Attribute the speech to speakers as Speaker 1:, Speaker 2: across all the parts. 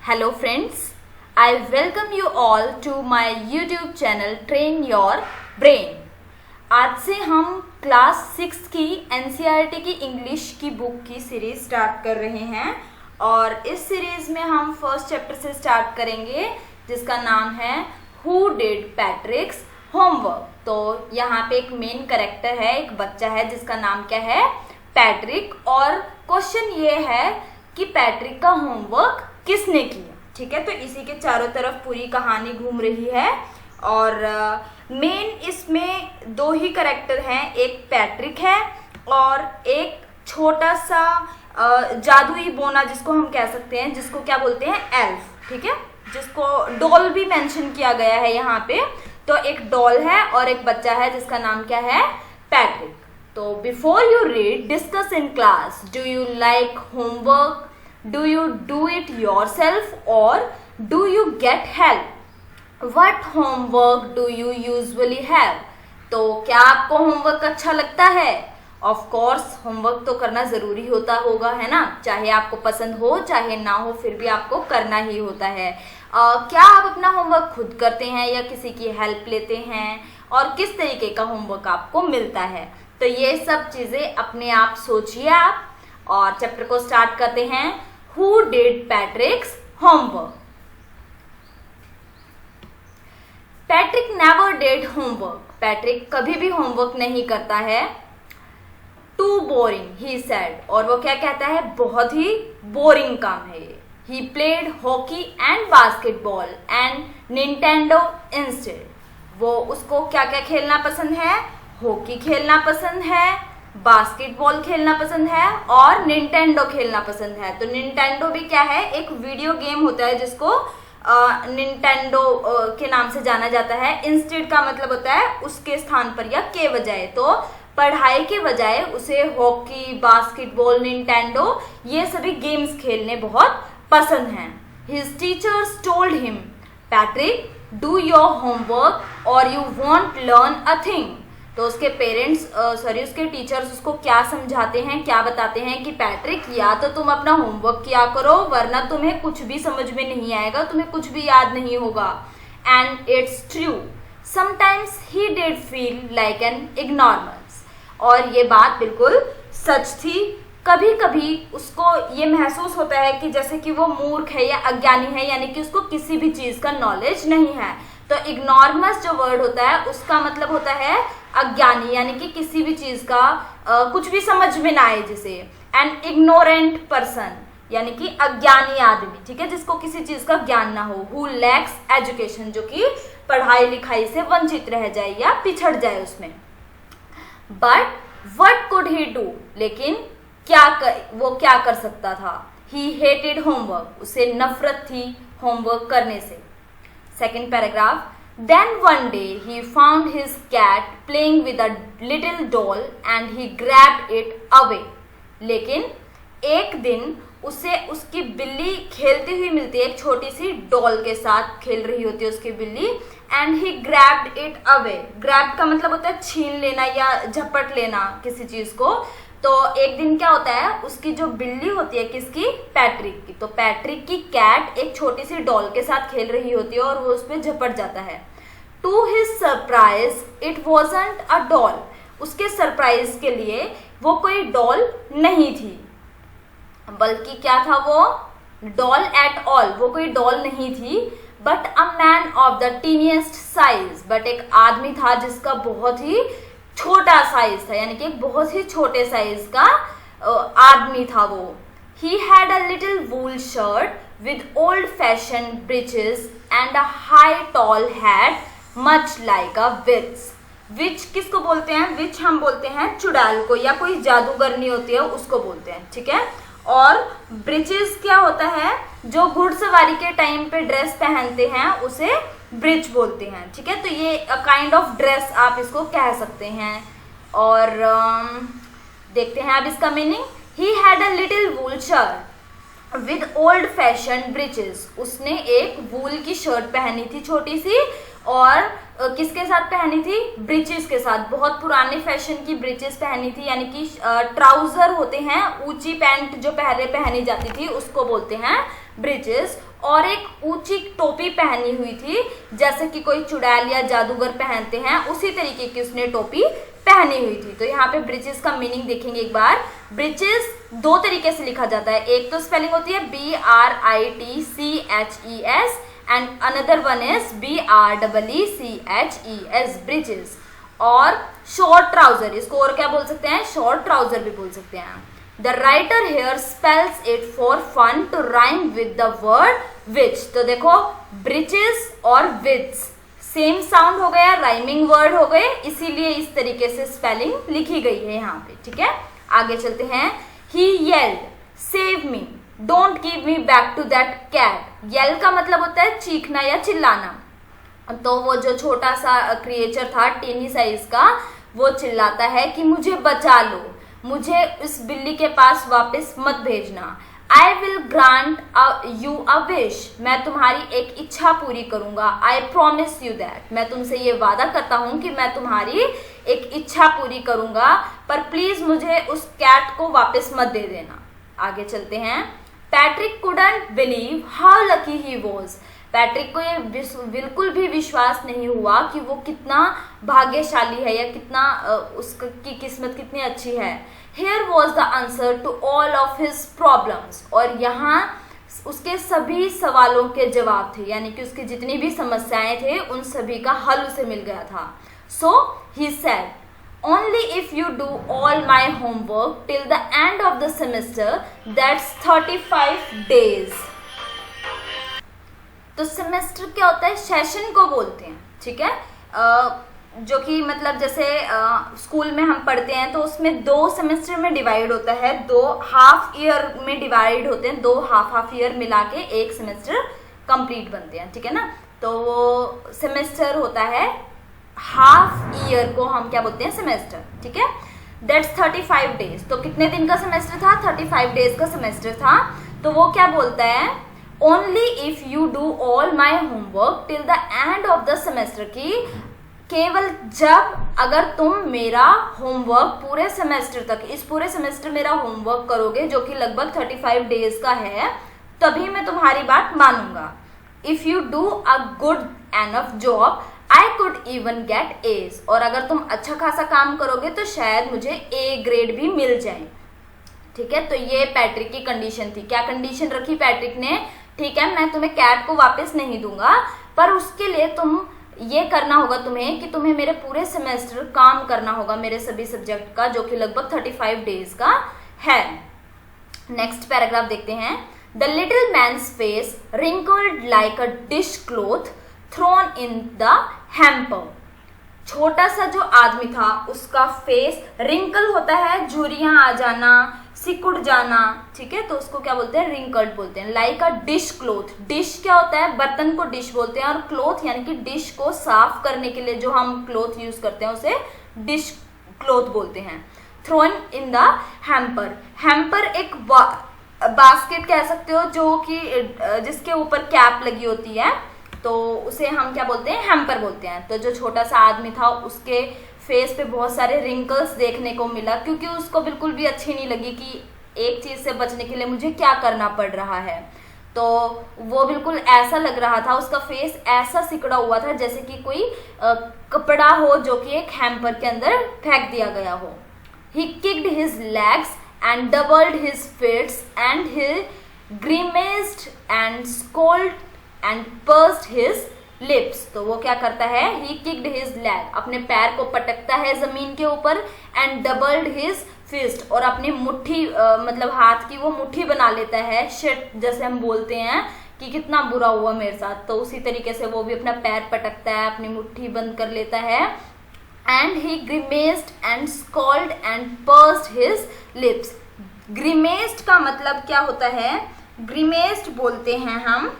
Speaker 1: Hello friends, I welcome you all to my YouTube channel Train Your Brain। आज से हम class 6 की NCERT की इंग्लिश की बुक की सीरीज स्टार्ट कर रहे हैं और इस सीरीज में हम फर्स्ट चैप्टर से स्टार्ट करेंगे जिसका नाम है हु डिड पैट्रिक्स होमवर्क। तो यहाँ पे एक मेन कैरेक्टर है, एक बच्चा है जिसका नाम क्या है, पैट्रिक। और क्वेश्चन ये है कि पैट्रिक का होमवर्क किसने किया। ठीक है, तो इसी के चारों तरफ पूरी कहानी घूम रही है और मेन इसमें दो ही कैरेक्टर हैं, एक पैट्रिक है और एक छोटा सा जादुई बोना जिसको हम कह सकते हैं, जिसको क्या बोलते हैं, एल्फ। ठीक है, जिसको डॉल भी मेंशन किया गया है यहाँ पे। तो एक डॉल है और एक बच्चा है जिसका नाम क्या है, पैट्रिक। तो before you read discuss in class, do you like homework, do you do it yourself or do you get help, what homework do you usually have। तो क्या आपको होमवर्क अच्छा लगता है? ऑफ कोर्स होमवर्क तो करना ज़रूरी होता होगा, है ना, चाहे आपको पसंद हो चाहे ना हो, फिर भी आपको करना ही होता है। क्या आप अपना होमवर्क खुद करते हैं या किसी की हेल्प लेते हैं, और किस तरीके का होमवर्क आपको मिलता है? तो ये सब चीज़ें अपने आप सोचिए आप, और चैप्टर को स्टार्ट करते हैं। Who did Patrick's homework? Patrick never did homework. Patrick कभी भी होमवर्क नहीं करता है। Too boring, he said. और वो क्या कहता है, बहुत ही बोरिंग काम है ये। He played hockey and basketball and Nintendo instead. वो उसको क्या क्या खेलना पसंद है, हॉकी खेलना पसंद है, बास्केटबॉल खेलना पसंद है और निंटेंडो खेलना पसंद है। तो निंटेंडो भी क्या है, एक वीडियो गेम होता है जिसको निंटेंडो के नाम से जाना जाता है। इंस्टेड का मतलब होता है उसके स्थान पर या के बजाय। तो पढ़ाई के बजाय उसे हॉकी, बास्केटबॉल, निंटेंडो ये सभी गेम्स खेलने बहुत पसंद हैं। His teachers told him, Patrick do your homework or you won't learn a thing. तो उसके पेरेंट्स उसके टीचर्स उसको क्या समझाते हैं, क्या बताते हैं कि पैट्रिक या तो तुम अपना होमवर्क किया करो वरना तुम्हें कुछ भी समझ में नहीं आएगा, तुम्हें कुछ भी याद नहीं होगा। And it's true, sometimes he did feel like an ignorance. और ये बात बिल्कुल सच थी, कभी कभी उसको ये महसूस होता है कि जैसे कि वो मूर्ख है या अज्ञानी है, यानी कि उसको किसी भी चीज़ का नॉलेज नहीं है। तो इग्नोरमस जो वर्ड होता है उसका मतलब होता है अज्ञानी, यानी कि किसी भी चीज का कुछ भी समझ में ना आए जिसे। एन इग्नोरेंट पर्सन यानी कि अज्ञानी आदमी, ठीक है, जिसको किसी चीज का ज्ञान ना हो। हु लैक्स एजुकेशन, जो कि पढ़ाई लिखाई से वंचित रह जाए या पिछड़ जाए उसमें। But what could he do, लेकिन वो क्या कर सकता था। ही हेटेड होमवर्क, उसे नफरत थी होमवर्क करने से। Second paragraph, then one day he found his cat playing with a little doll and he grabbed it away। लेकिन एक दिन उसे उसकी बिल्ली खेलती हुई मिलती है, एक छोटी सी डॉल के साथ खेल रही होती है उसकी बिल्ली। And he grabbed it away, grab का मतलब होता है छीन लेना या झपट लेना किसी चीज को। तो एक दिन क्या होता है, उसकी जो बिल्ली होती है, किसकी, पैट्रिक की, तो पैट्रिक की कैट एक छोटी सी डॉल के साथ खेल रही होती है और वो उस पर झपट जाता है। To his surprise it wasn't a doll, उसके सरप्राइज के लिए वो कोई डॉल नहीं थी, बल्कि क्या था, वो डॉल एट ऑल, वो कोई डॉल नहीं थी। But a man of the tiniest size, but एक आदमी था जिसका बहुत ही छोटा साइज था, यानी कि एक बहुत ही छोटे साइज का आदमी था वो। He had a little wool shirt with old fashion breeches and a high tall hat much like a witch. Witch किसको बोलते हैं, विच हम बोलते हैं चुड़ैल को, या कोई जादूगरनी होती है उसको बोलते हैं, ठीक है। और ब्रिचेस क्या होता है, जो घुड़सवारी के टाइम पे ड्रेस पहनते हैं उसे ब्रिज बोलते हैं, ठीक है। तो ये काइंड ऑफ ड्रेस आप इसको कह सकते हैं। और देखते हैं अब इसका meaning. He had a little wool shirt with old fashion breaches, उसने एक वूल की शर्ट पहनी थी छोटी सी, और किसके साथ पहनी थी, ब्रिचेस के साथ, बहुत पुराने फैशन की ब्रिचेस पहनी थी, यानी कि ट्राउजर होते हैं, ऊंची पैंट जो पहले पहनी जाती थी उसको बोलते हैं ब्रिचेस और एक ऊंची टोपी पहनी हुई थी, जैसे कि कोई चुड़ैल या जादूगर पहनते हैं, उसी तरीके की उसने टोपी पहनी हुई थी। तो यहाँ पे ब्रिचेस का मीनिंग देखेंगे एक बार। ब्रिचेस दो तरीके से लिखा जाता है, एक तो स्पेलिंग होती है BRITCHES and another one is BREECHES, breaches. और शॉर्ट ट्राउजर, इसको और क्या बोल सकते हैं, शॉर्ट ट्राउजर भी बोल सकते हैं। The writer here spells it for fun to rhyme with the word witch. तो देखो ब्रिचेस और विच सेम साउंड हो गया, राइमिंग वर्ड हो गए, इसीलिए इस तरीके से स्पेलिंग लिखी गई है यहाँ पे। ठीक है, आगे चलते हैं। He yelled save me don't give me back to that cat. Yell का मतलब होता है चीखना या चिल्लाना। तो वो जो छोटा सा क्रिएचर था टीनी साइज का, वो चिल्लाता है कि मुझे बचा लो, मुझे इस बिल्ली के पास वापस मत भेजना। I will grant you a wish, मैं तुम्हारी एक इच्छा पूरी करूंगा। आई प्रोमिस यू दैट, मैं तुमसे ये वादा करता हूं कि मैं तुम्हारी एक इच्छा पूरी करूंगा, पर प्लीज मुझे उस कैट को वापस मत दे देना। आगे चलते हैं। Patrick couldn't believe how lucky he was. Patrick को ये बिल्कुल भी विश्वास नहीं हुआ कि वो कितना भाग्यशाली है या कितना उसकी किस्मत कितनी अच्छी है। Here was the answer to all of his problems, और यहाँ उसके सभी सवालों के जवाब थे, यानी कि उसकी जितनी भी समस्याएं थे उन सभी का हल उसे मिल गया था। So he said, only if you do all my homework till the end of the semester, that's 35 days. तो सेमेस्टर क्या होता है, सेशन को बोलते हैं। ठीक है, जो कि मतलब जैसे स्कूल में हम पढ़ते हैं तो उसमें 2 सेमेस्टर में डिवाइड होता है, 2 हाफ ईयर में डिवाइड होते हैं, 2 हाफ ईयर मिला के एक सेमेस्टर कंप्लीट बनते हैं। ठीक है ना, तो वो सेमेस्टर होता है, हाफ ईयर को हम क्या बोलते हैं, सेमेस्टर। ठीक है, दैट्स 35 डेज। तो कितने दिन का सेमेस्टर था, 35 डेज का सेमेस्टर था। तो वो क्या बोलता है, only if you do all my homework till the end of the semester, की केवल जब अगर तुम मेरा होमवर्क पूरे सेमेस्टर तक, इस पूरे सेमेस्टर मेरा होमवर्क करोगे जो कि लगभग 35 डेज का है, तभी मैं तुम्हारी बात मानूंगा। If you do a good enough job I could even get A's, और अगर तुम अच्छा खासा काम करोगे तो शायद मुझे ए ग्रेड भी मिल जाए। ठीक है, तो ये पैट्रिक की कंडीशन थी। क्या कंडीशन रखी पैट्रिक ने, ठीक है मैं तुम्हें कैट को वापस नहीं दूंगा, पर उसके लिए तुम ये करना होगा तुम्हें कि तुम्हें मेरे पूरे सेमेस्टर काम करना होगा मेरे सभी सब्जेक्ट का, जो कि लगभग 35 डेज का है। नेक्स्ट पैराग्राफ देखते हैं। The little man's face wrinkled like a dishcloth thrown in the hamper. छोटा सा जो आदमी था उसका फेस रिंकल होता है, झुर्रियां आ जाना, सिकुड़ जाना। ठीक है, तो उसको क्या बोलते हैं, रिंकल्ड बोलते हैं। Like a dish cloth, dish क्या होता है, बर्तन को डिश बोलते हैं, और क्लॉथ यानी कि डिश को साफ करने के लिए जो हम क्लॉथ यूज करते हैं उसे डिश क्लॉथ बोलते हैं। Thrown in the hamper, hamper एक बास्केट कह सकते हो जो कि जिसके ऊपर कैप लगी होती है, तो उसे हम क्या बोलते हैं, हैम्पर बोलते हैं। तो जो छोटा सा आदमी था उसके फेस पे बहुत सारे रिंकल्स देखने को मिला, क्योंकि उसको बिल्कुल भी अच्छी नहीं लगी कि एक चीज से बचने के लिए मुझे क्या करना पड़ रहा है। तो वो बिल्कुल ऐसा लग रहा था, उसका फेस ऐसा सिकुड़ा हुआ था जैसे कि कोई कपड़ा हो जो कि एक हैम्पर के अंदर फेंक दिया गया हो। He kicked his legs and doubled his fists and he grimaced and scowled and pursed his lips. तो वो क्या करता है, ही किक्ड हिज लेग, अपने पैर को पटकता है जमीन के ऊपर, एंड डबल्ड हिज फिस्ट, और अपनी मुट्ठी मतलब हाथ की वो मुट्ठी बना लेता है। शिट जैसे हम बोलते हैं कि कितना बुरा हुआ मेरे साथ, तो उसी तरीके से वो भी अपना पैर पटकता है, अपनी मुट्ठी बंद कर लेता है। And he grimaced and scowled and pursed his lips. Grimaced का मतलब क्या होता है, ग्रीमेस्ड बोलते हैं हम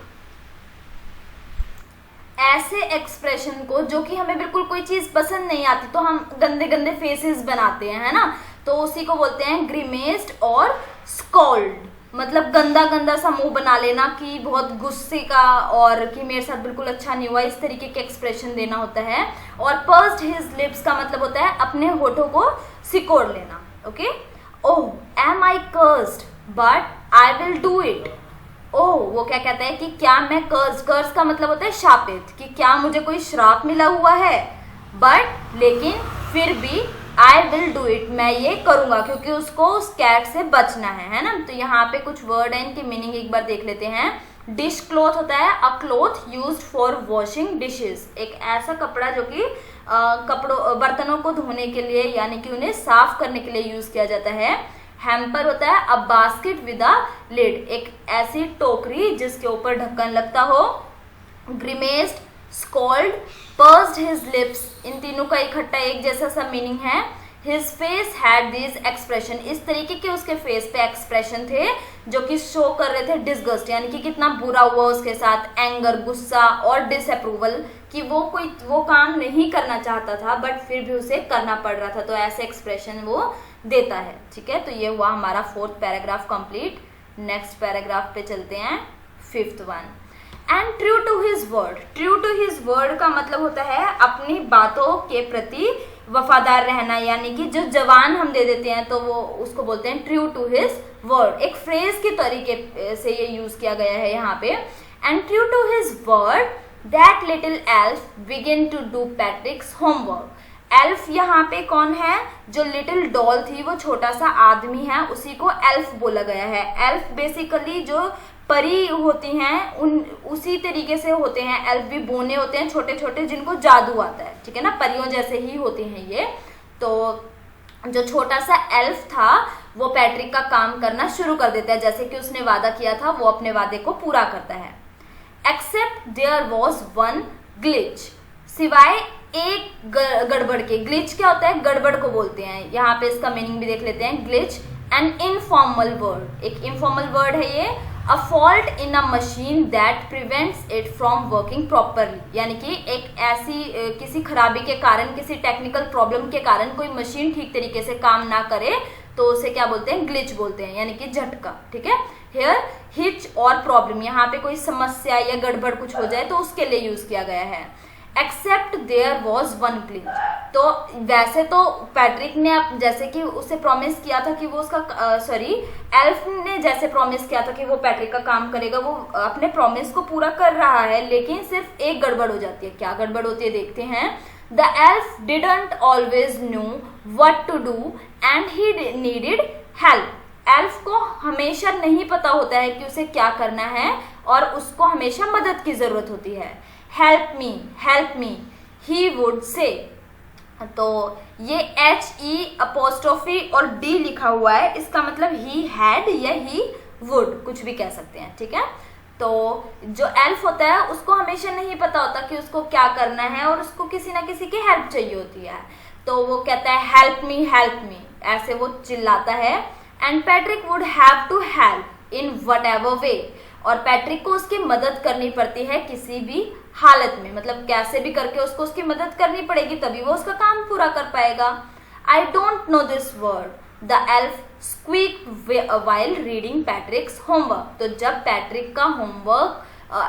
Speaker 1: ऐसे एक्सप्रेशन को जो कि हमें बिल्कुल कोई चीज पसंद नहीं आती तो हम गंदे गंदे फेसेस बनाते हैं, है ना, तो उसी को बोलते हैं ग्रीमेस्ड। और स्कॉल्ड मतलब गंदा गंदा सा मुंह बना लेना कि बहुत गुस्से का, और कि मेरे साथ बिल्कुल अच्छा नहीं हुआ, इस तरीके के एक्सप्रेशन देना होता है। और पर्स्ड हिज लिप्स का मतलब होता है अपने होठों को सिकोड़ लेना। Okay, oh am I cursed but I will do it. Oh, वो क्या कहता है कि क्या मैं कर्स का मतलब होता है शापित, कि क्या मुझे कोई श्राप मिला हुआ है, बट लेकिन फिर भी आई विल डू इट, मैं ये करूंगा, क्योंकि उसको उस कैट से बचना है ना। तो यहाँ पे कुछ वर्ड है, इनकी मीनिंग एक बार देख लेते हैं। डिश क्लॉथ होता है अ cloth used for washing dishes, एक ऐसा कपड़ा जो कि बर्तनों को धोने के लिए यानी कि उन्हें साफ करने के लिए यूज किया जाता है। हैम्पर होता है a basket with a lid, एक ऐसी टोकरी जिसके ऊपर ढक्कन लगता हो। Grimaced, scowled, pursed his lips, इन तीनों का इकट्ठा एक जैसा सा मीनिंग है। His face had this expression, इस तरीके के उसके फेस पे एक्सप्रेशन थे जो कि शो कर रहे थे डिसगस्ट, यानी कि कितना बुरा हुआ उसके साथ, एंगर, गुस्सा और डिसअप्रूवल, कि वो काम नहीं करना चाहता था बट फिर भी उसे करना पड़ रहा था, तो ऐसे एक्सप्रेशन वो देता है। ठीक है, तो ये हुआ हमारा 4th paragraph complete. Next paragraph पे चलते हैं, 5th one. And true to his word, true to his word का मतलब होता है अपनी बातों के प्रति वफादार रहना, यानी कि जो जवान हम दे देते हैं तो वो उसको बोलते हैं ट्रू टू हिज वर्ड, एक फ्रेज के तरीके से ये यूज किया गया है यहाँ पे। And true to his word that little elf begin to do Patrick's homework. Elf यहाँ पे कौन है, जो लिटिल डॉल थी, वो छोटा सा आदमी है, उसी को एल्फ बोला गया है। एल्फ बेसिकली जो परी होती हैं उसी तरीके से होते हैं, एल्फ भी बोने होते हैं छोटे छोटे जिनको जादू आता है, ठीक है ना, परियों जैसे ही होते हैं ये। तो जो छोटा सा एल्फ था वो पैट्रिक का काम करना शुरू कर देता है, जैसे कि उसने वादा किया था वो अपने वादे को पूरा करता है। Except there was one glitch, सिवाय एक गड़बड़ के। ग्लिच क्या होता है, गड़बड़ को बोलते हैं, यहाँ पे इसका मीनिंग भी देख लेते हैं। ग्लिच एन इनफॉर्मल वर्ड, एक इनफॉर्मल वर्ड है ये। A fault in a machine that prevents it from working properly, यानी कि एक ऐसी किसी खराबी के कारण, किसी टेक्निकल प्रॉब्लम के कारण कोई मशीन ठीक तरीके से काम ना करे तो उसे क्या बोलते हैं, ग्लिच बोलते हैं, यानी कि झटका। ठीक है, हियर हिच और प्रॉब्लम, यहाँ पे कोई समस्या या गड़बड़ कुछ हो जाए तो उसके लिए यूज किया गया है। Except there was one glitch, तो वैसे तो पैट्रिक ने जैसे कि उसे प्रॉमिस किया था कि वो उसका एल्फ ने जैसे प्रॉमिस किया था कि वो पैट्रिक का काम करेगा, वो अपने प्रॉमिस को पूरा कर रहा है, लेकिन सिर्फ एक गड़बड़ हो जाती है। क्या गड़बड़ होती है देखते हैं। The elf didn't always knew what to do and he needed help, elf को हमेशा नहीं पता होता है कि उसे क्या करना है और उसको हमेशा मदद की जरूरत होती है। Help me he would say, तो ये HE' और D लिखा हुआ है, इसका मतलब ही हैड या ही वुड कुछ भी कह सकते हैं। ठीक है, तो जो एल्फ होता है उसको हमेशा नहीं पता होता कि उसको क्या करना है और उसको किसी ना किसी की हेल्प चाहिए होती है, तो वो कहता है हेल्प मी, ऐसे वो चिल्लाता है। And Patrick would have to help in whatever way, और पैट्रिक को उसकी मदद करनी पड़ती है किसी भी हालत में, मतलब कैसे भी करके उसको उसकी मदद करनी पड़ेगी तभी वो उसका काम पूरा कर पाएगा। I don't know this word, the elf squeak while reading पैट्रिक्स homework, तो जब पैट्रिक का होमवर्क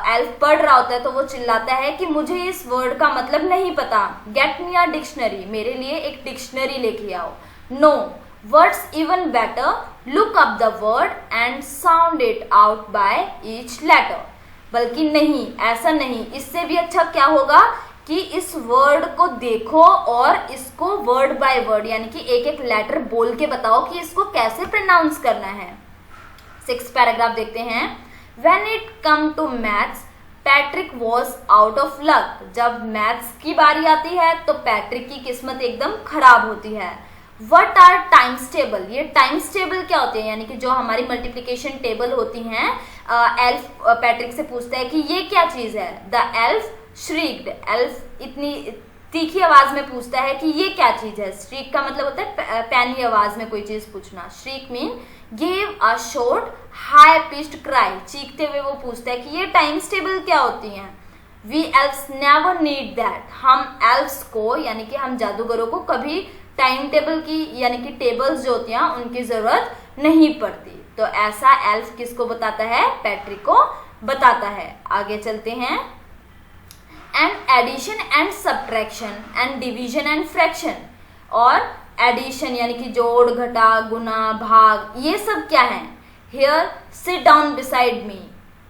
Speaker 1: एल्फ पढ़ रहा होता है तो वो चिल्लाता है कि मुझे इस वर्ड का मतलब नहीं पता, गेट मी अ डिक्शनरी, मेरे लिए एक डिक्शनरी लेके आओ। No words even better, look up the word and sound it out by each letter, बल्कि नहीं, ऐसा नहीं, इससे भी अच्छा क्या होगा कि इस वर्ड को देखो और इसको वर्ड बाय वर्ड यानी कि एक एक लेटर बोल के बताओ कि इसको कैसे प्रोनाउंस करना है। 6th पैराग्राफ देखते हैं। When it come to maths Patrick was out of luck, जब मैथ्स की बारी आती है तो पैट्रिक की किस्मत एकदम खराब होती है। वट आर टाइम्स टेबल, ये टाइम्स टेबल क्या होते हैं, यानी कि जो हमारी मल्टीप्लिकेशन टेबल होती हैं। एल्फ पैट्रिक से पूछता है कि ये क्या चीज है। द एल्फ श्रीक्ड, एल्फ इतनी तीखी आवाज में पूछता है कि ये क्या चीज है। श्रीक का मतलब होता है पैनी आवाज में कोई चीज पूछना। Shriek mean give a short high pitched cry, चीखते हुए वो पूछता है कि ये टाइम्स टेबल क्या होती हैं। We elves never need that, हम एल्फ्स को यानी कि हम जादूगरों को कभी टाइम टेबल की यानी कि टेबल्स जो होती हैं उनकी जरूरत नहीं पड़ती। तो ऐसा एल्फ किसको बताता है, पैट्रिक को बताता है। आगे चलते हैं। And addition and subtraction and division and fraction, और एडिशन यानी कि जोड़ घटा गुना भाग, ये सब क्या है। Here sit down beside me,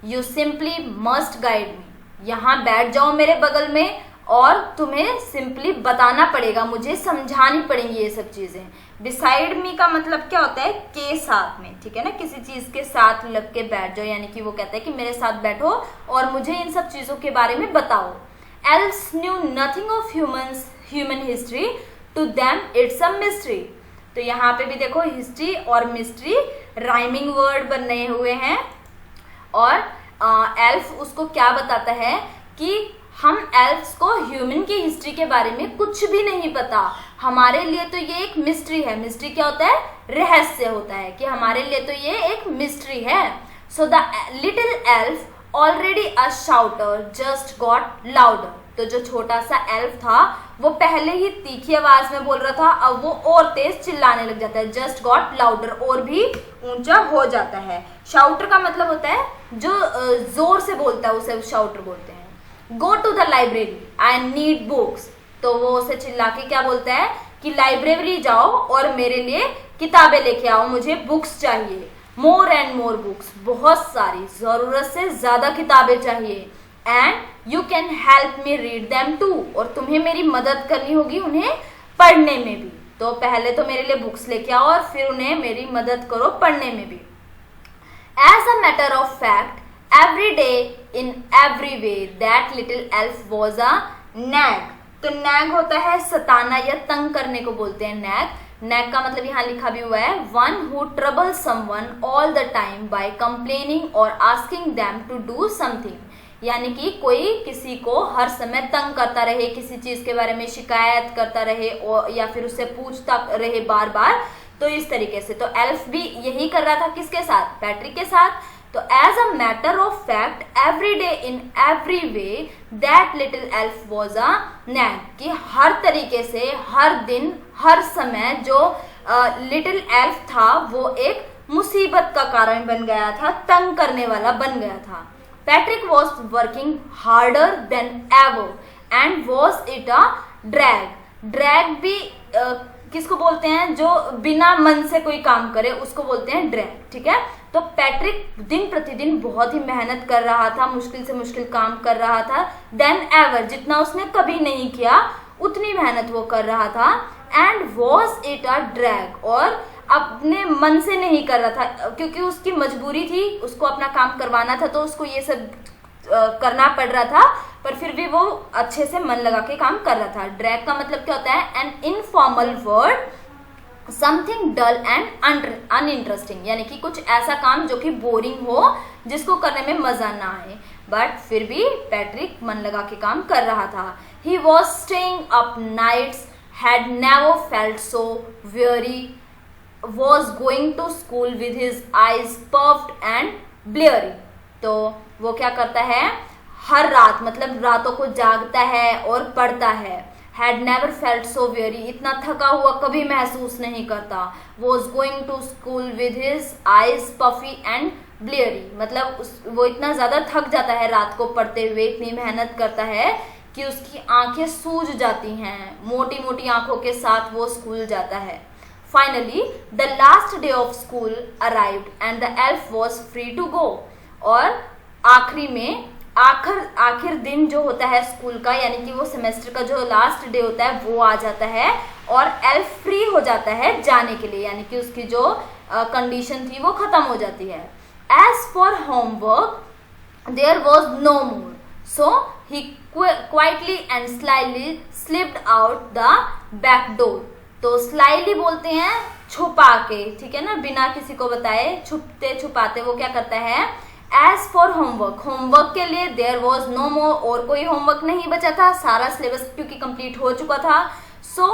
Speaker 1: you simply must guide me, यहाँ बैठ जाओ मेरे बगल में और तुम्हें सिंपली बताना पड़ेगा, मुझे समझानी पड़ेंगी ये सब चीजें। बिसाइड मी का मतलब क्या होता है, के साथ में, ठीक है ना, किसी चीज के साथ लग के बैठ जाओ, यानी कि वो कहता है कि मेरे साथ बैठो और मुझे इन सब चीजों के बारे में बताओ। Elves knew nothing of human history, to them it's a mystery. तो यहाँ पे भी देखो हिस्ट्री और मिस्ट्री राइमिंग वर्ड बने हुए हैं, और एल्फ उसको क्या बताता है कि हम एल्फ्स को ह्यूमन की हिस्ट्री के बारे में कुछ भी नहीं पता, हमारे लिए तो ये एक मिस्ट्री है। मिस्ट्री क्या होता है, रहस्य होता है, कि हमारे लिए तो ये एक मिस्ट्री है। So the little elf already a शाउटर just got louder. तो जो छोटा सा एल्फ था वो पहले ही तीखी आवाज में बोल रहा था, अब वो और तेज चिल्लाने लग जाता है। जस्ट गॉट लाउडर, और भी ऊंचा हो जाता है। शाउटर का मतलब होता है जो जोर से बोलता है, उसे शाउटर बोलते हैं। Go to the library, I need books. तो वो उसे चिल्ला के क्या बोलता है कि लाइब्रेरी जाओ और मेरे लिए किताबें लेके आओ, मुझे बुक्स चाहिए। मोर एंड मोर बुक्स, बहुत सारी, जरूरत से ज्यादा किताबें चाहिए। And you can help me read them too, और तुम्हें मेरी मदद करनी होगी उन्हें पढ़ने में भी। तो पहले तो मेरे लिए बुक्स लेके आओ और फिर उन्हें मेरी मदद करो पढ़ने में भी। As a matter of fact, every day in every way that little elf was a nag। तो nag होता है सताना या तंग करने को बोलते हैं nag। nag का मतलब यहाँ लिखा भी हुआ है one who troubles someone all the time by complaining or asking them to do something। यानी कि कोई किसी को हर समय तंग करता रहे, किसी चीज के बारे में शिकायत करता रहे और या फिर उससे पूछता रहे बार बार, तो इस तरीके से। तो एल्फ भी यही कर रहा था, किसके साथ, पैट्रिक के साथ। तो as a matter of fact, every day in every way that little elf was a nag, कि हर तरीके से, हर दिन, हर समय जो लिटिल एल्फ था वो एक मुसीबत का कारण बन गया था, तंग करने वाला बन गया था। Patrick was working harder than ever and was it a drag. Drag भी किसको बोलते हैं, जो बिना मन से कोई काम करे उसको बोलते हैं ड्रैग, ठीक है। तो पैट्रिक दिन प्रतिदिन बहुत ही मेहनत कर रहा था, मुश्किल से मुश्किल काम कर रहा था। देन एवर, जितना उसने कभी नहीं किया उतनी मेहनत वो कर रहा था। And was it a drag, और अपने मन से नहीं कर रहा था क्योंकि उसकी मजबूरी थी, उसको अपना काम करवाना था, तो उसको ये सब करना पड़ रहा था, पर फिर भी वो अच्छे से मन लगा के काम कर रहा था। ड्रैग का मतलब क्या होता है, an informal word, something dull and uninteresting, यानी कि कुछ ऐसा काम जो कि बोरिंग हो, जिसको करने में मजा ना आए, बट फिर भी पैट्रिक मन लगा के काम कर रहा था। He was staying up nights, had never felt so weary, was going to school with his eyes puffed and bleary. तो वो क्या करता है, हर रात, मतलब रातों को जागता है और पढ़ता है। Had never felt so weary, इतना थका हुआ कभी महसूस नहीं करता। Was going to school with his eyes puffy and bleary, मतलब वो इतना ज्यादा थक जाता है रात को पढ़ते हुए, इतनी मेहनत करता है कि उसकी आंखें सूज जाती हैं, मोटी मोटी आंखों के साथ वो स्कूल जाता है। Finally the last day of school arrived and the elf was free to go. और आखिरी में आखिर दिन जो होता है स्कूल का, यानी कि वो सेमेस्टर का जो लास्ट डे होता है वो आ जाता है और एल्फ फ्री हो जाता है जाने के लिए, यानी कि उसकी जो कंडीशन थी वो खत्म हो जाती है। As for homework there was no more, so he quietly and slyly slipped out the back door. तो स्लाइली बोलते हैं छुपा के, ठीक है ना, बिना किसी को बताए, छुपते छुपाते वो क्या करता है। एज फॉर होमवर्क, होमवर्क के लिए देयर वॉज नो मोर, और कोई होमवर्क नहीं बचा था, सारा सिलेबस क्योंकि कंप्लीट हो चुका था। So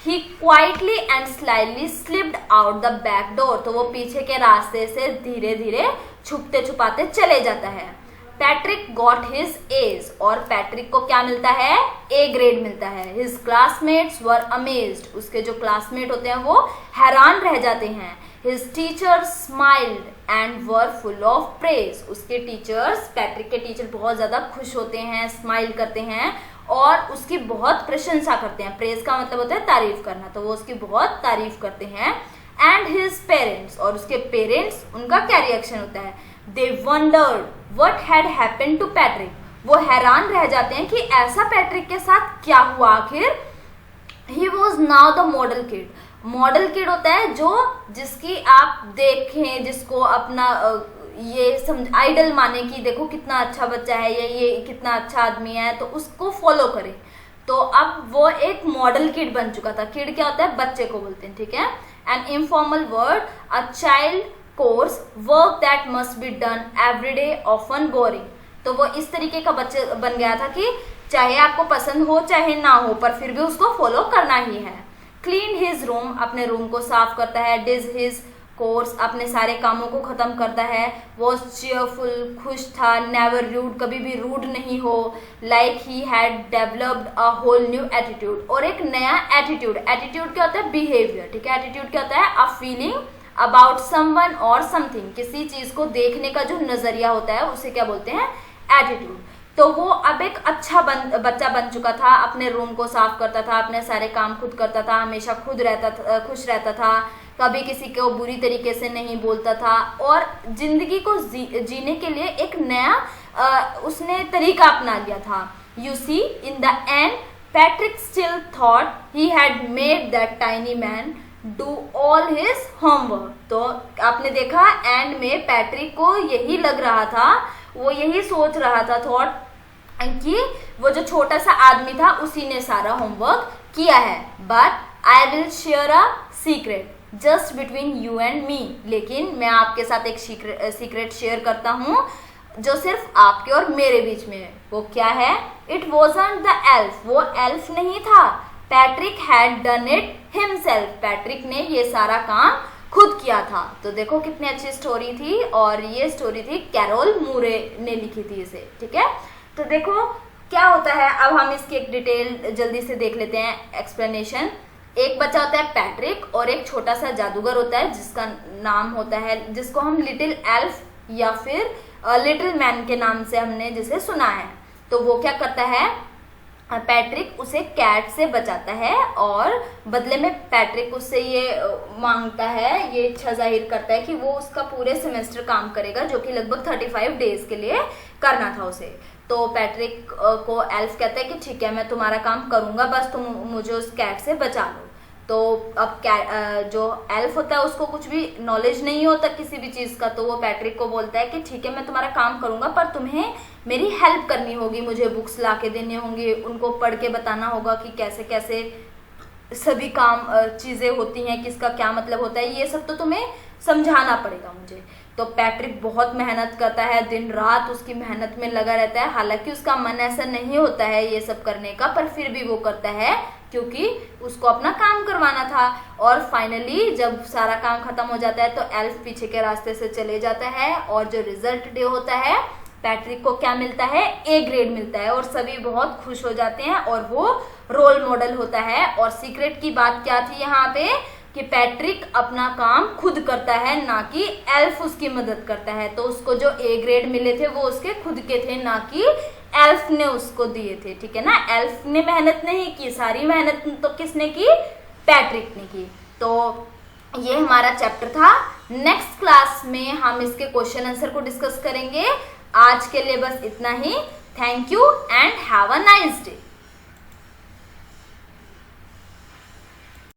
Speaker 1: he quietly and slightly slipped out the back door, तो वो पीछे के रास्ते से धीरे धीरे छुपते छुपाते चले जाता है। पैट्रिक गॉट हिज एज, और पैट्रिक को क्या मिलता है, ए ग्रेड मिलता है। हिज क्लासमेट्स वर अमेज्ड, उसके जो क्लासमेट होते हैं वो हैरान रह जाते हैं। His teachers smiled and were full of praise, उसके टीचर्स, पैट्रिक के टीचर बहुत ज्यादा खुश होते हैं, स्माइल करते हैं और उसकी बहुत प्रशंसा करते हैं। प्रेज का मतलब होता है तारीफ करना, तो वो उसकी बहुत तारीफ करते हैं। एंड हिज पेरेंट्स, और उसके पेरेंट्स, उनका क्या रिएक्शन होता है, they wondered what had happened to Patrick. वो हैरान रह जाते हैं कि ऐसा पैट्रिक के साथ क्या हुआ आखिर। He was now the model kid. Model kid होता है जो जिसकी आप देखें, जिसको अपना ये समझ आइडल माने कि देखो कितना अच्छा बच्चा है, ये कितना अच्छा आदमी है, तो उसको फॉलो करें। तो अब वो एक मॉडल किड बन चुका था। किड क्या होता है, बच्चे को बोलते हैं, ठीक है। An informal word, a child course, work that must be done every day, often boring. तो वो इस तरीके का बच्चे बन गया था कि चाहे आपको पसंद हो चाहे ना हो, पर फिर भी उसको फॉलो करना ही है। क्लीन हिज रूम, अपने रूम को साफ करता है। डिज हिज कोर्स, अपने सारे कामों को खत्म करता है। वॉज चीयरफुल, खुश था। नेवर रूड, कभी भी रूड नहीं हो। Like he had developed a whole new attitude, और एक नया एटीट्यूड। एटीट्यूड क्या होता है, बिहेवियर, ठीक है। एटीट्यूड क्या होता है, अ फीलिंग अबाउट समवन और समथिंग, किसी चीज को देखने का जो नजरिया होता है उसे क्या बोलते हैं, एटीट्यूड। तो वो अब एक अच्छा बच्चा बन चुका था। अपने रूम को साफ करता था, अपने सारे काम खुद करता था, हमेशा खुश रहता था, कभी किसी को बुरी तरीके से नहीं बोलता था, और जिंदगी को जीने के लिए एक नया उसने तरीका अपना लिया था। You see, in the end Patrick still thought he had made that tiny man do all his homework. तो आपने देखा एंड में पैट्रिक को यही लग रहा था, वो यही सोच रहा था, थॉट, कि वो जो छोटा सा आदमी था उसी ने सारा होमवर्क किया है। But I will share a secret just between you and me, लेकिन मैं आपके साथ एक सीक्रेट शेयर करता हूँ जो सिर्फ आपके और मेरे बीच में है। वो क्या है, इट वॉजंट द एल्फ, वो एल्फ नहीं था। Patrick had done it himself, Patrick ने ये सारा काम खुद किया था। तो देखो कितनी अच्छी स्टोरी थी, और ये स्टोरी थी कैरोल मूरे ने लिखी थी इसे, ठीक है। तो देखो क्या होता है, अब हम इसकी एक डिटेल जल्दी से देख लेते हैं, एक्सप्लेनेशन। एक बच्चा होता है पैट्रिक, और एक छोटा सा जादूगर होता है जिसका नाम होता है, जिसको हम लिटिल एल्फ या फिर लिटिल मैन के नाम से हमने जिसे सुना है। तो वो क्या करता है, पैट्रिक उसे कैट से बचाता है, और बदले में पैट्रिक उससे ये मांगता है, ये इच्छा जाहिर करता है कि वो उसका पूरे सेमेस्टर काम करेगा, जो कि लगभग 35 डेज के लिए करना था उसे। तो पैट्रिक को एल्फ कहता है कि ठीक है, मैं तुम्हारा काम करूंगा, बस तुम मुझे उस कैट से बचा लो। तो अब जो एल्फ होता है उसको कुछ भी नॉलेज नहीं होता किसी भी चीज का, तो वो पैट्रिक को बोलता है कि ठीक है, मैं तुम्हारा काम करूंगा, पर तुम्हें मेरी हेल्प करनी होगी, मुझे बुक्स ला के देने होंगे, उनको पढ़ के बताना होगा कि कैसे कैसे सभी काम चीजें होती हैं, किसका क्या मतलब होता है, ये सब तो तुम्हें समझाना पड़ेगा मुझे। तो पैट्रिक बहुत मेहनत करता है, दिन रात उसकी मेहनत में लगा रहता है। हालांकि उसका मन ऐसा नहीं होता है ये सब करने का, पर फिर भी वो करता है क्योंकि उसको अपना काम करवाना था। और फाइनली जब सारा काम खत्म हो जाता है तो एल्फ पीछे के रास्ते से चले जाता है, और जो रिजल्ट डे होता है पैट्रिक को क्या मिलता है, ए ग्रेड मिलता है, और सभी बहुत खुश हो जाते हैं, और वो रोल मॉडल होता है। और सीक्रेट की बात क्या थी यहाँ पे, कि पैट्रिक अपना काम खुद करता है, ना कि एल्फ उसकी मदद करता है। तो उसको जो ए ग्रेड मिले थे वो उसके खुद के थे, ना कि एल्फ ने उसको दिए थे, ठीक है ना। एल्फ ने मेहनत नहीं की, सारी मेहनत तो किसने की, पैट्रिक ने की। तो ये हमारा चैप्टर था। नेक्स्ट क्लास में हम इसके क्वेश्चन आंसर को डिस्कस करेंगे। आज के लिए बस इतना ही। Thank you and have a nice day.